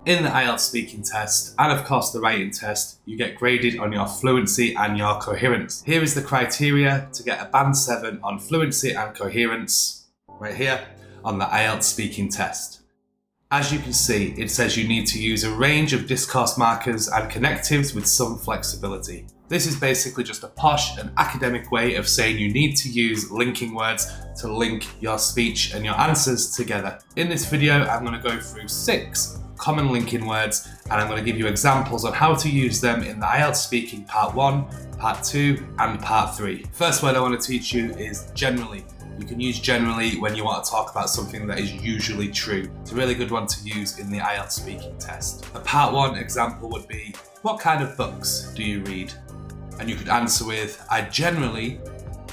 In the IELTS speaking test, and of course the writing test, you get graded on your fluency and your coherence. Here is the criteria to get a band 7 on fluency and coherence, right here, on the IELTS speaking test. As you can see, it says you need to use a range of discourse markers and connectives with some flexibility. This is basically just a posh and academic way of saying you need to use linking words to link your speech and your answers together. In this video, I'm going to go through 6 common linking words, and I'm going to give you examples on how to use them in the IELTS speaking part 1, part 2 and part 3. First word I want to teach you is generally. You can use generally when you want to talk about something that is usually true. It's a really good one to use in the IELTS speaking test. A part 1 example would be, what kind of books do you read? And you could answer with, I generally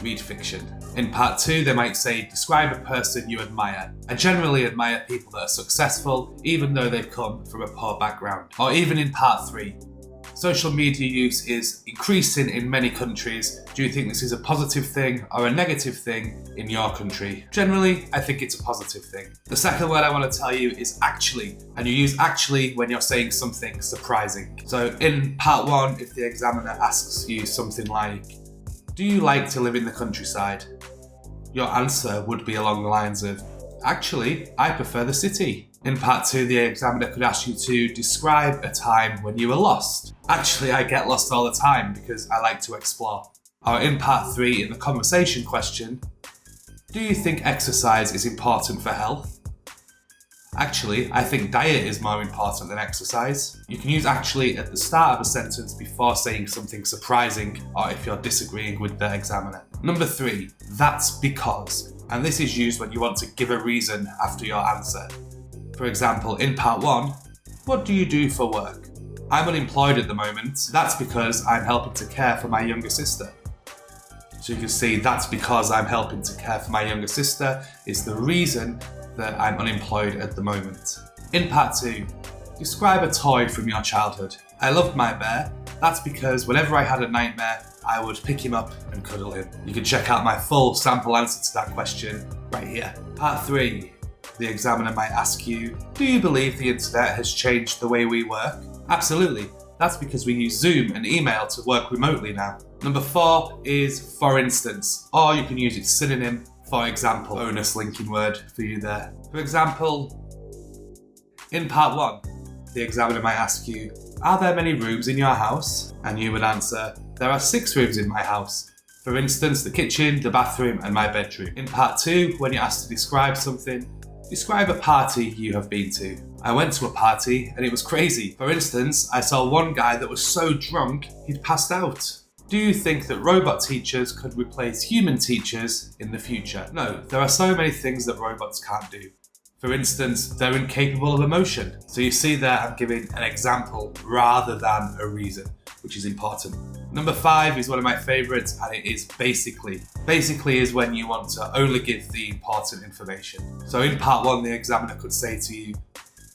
read fiction. In part 2, they might say, describe a person you admire. I generally admire people that are successful, even though they've come from a poor background. Or even in part 3, social media use is increasing in many countries. Do you think this is a positive thing or a negative thing in your country? Generally, I think it's a positive thing. The second word I want to tell you is actually, and you use actually when you're saying something surprising. So in part 1, if the examiner asks you something like, do you like to live in the countryside? Your answer would be along the lines of, actually, I prefer the city. In part 2, the examiner could ask you to describe a time when you were lost. Actually, I get lost all the time because I like to explore. Or in part 3, in the conversation question, do you think exercise is important for health? Actually, I think diet is more important than exercise. You can use actually at the start of a sentence before saying something surprising or if you're disagreeing with the examiner. Number 3, that's because. And this is used when you want to give a reason after your answer. For example, in part 1, what do you do for work? I'm unemployed at the moment. That's because I'm helping to care for my younger sister. So you can see that's because I'm helping to care for my younger sister is the reason that I'm unemployed at the moment. In part 2, describe a toy from your childhood. I loved my bear. That's because whenever I had a nightmare, I would pick him up and cuddle him. You can check out my full sample answer to that question right here. Part 3, the examiner might ask you, do you believe the internet has changed the way we work? Absolutely. That's because we use Zoom and email to work remotely now. Number 4 is for instance, or you can use its synonym, for example. Bonus linking word for you there. For example, in part 1, the examiner might ask you, are there many rooms in your house? And you would answer, there are 6 rooms in my house. For instance, the kitchen, the bathroom and my bedroom. In part 2, when you're asked to describe something, describe a party you have been to. I went to a party and it was crazy. For instance, I saw one guy that was so drunk he'd passed out. Do you think that robot teachers could replace human teachers in the future? No, there are so many things that robots can't do. For instance, they're incapable of emotion. So you see there I'm giving an example rather than a reason, which is important. Number 5 is one of my favourites and it is basically. Basically is when you want to only give the important information. So in part 1, the examiner could say to you,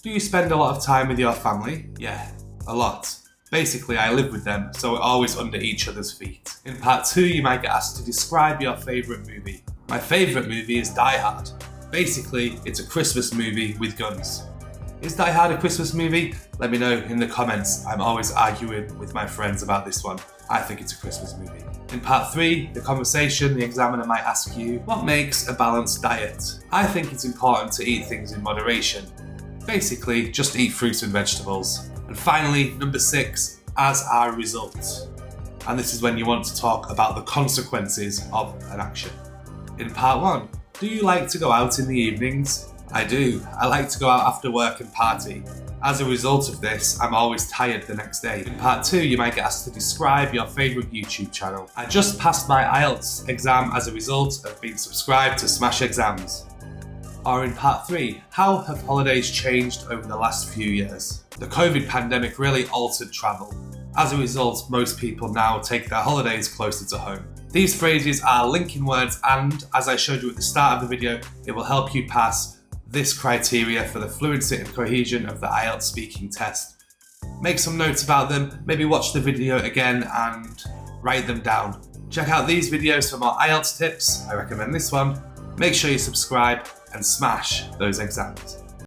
do you spend a lot of time with your family? Yeah, a lot. Basically, I live with them, so we're always under each other's feet. In part 2, you might get asked to describe your favourite movie. My favourite movie is Die Hard. Basically, it's a Christmas movie with guns. Is Die Hard a Christmas movie? Let me know in the comments. I'm always arguing with my friends about this one. I think it's a Christmas movie. In part 3, the conversation, the examiner might ask you, what makes a balanced diet? I think it's important to eat things in moderation. Basically, just eat fruits and vegetables. And finally, number 6, as our result. And this is when you want to talk about the consequences of an action. In part 1, do you like to go out in the evenings? I do. I like to go out after work and party. As a result of this, I'm always tired the next day. In part 2, you might get asked to describe your favourite YouTube channel. I just passed my IELTS exam as a result of being subscribed to Smash Exams. Or in part 3, how have holidays changed over the last few years? The COVID pandemic really altered travel. As a result, most people now take their holidays closer to home. These phrases are linking words and, as I showed you at the start of the video, it will help you pass this criteria for the fluency and cohesion of the IELTS speaking test. Make some notes about them, maybe watch the video again and write them down. Check out these videos for more IELTS tips, I recommend this one. Make sure you subscribe and smash those exams.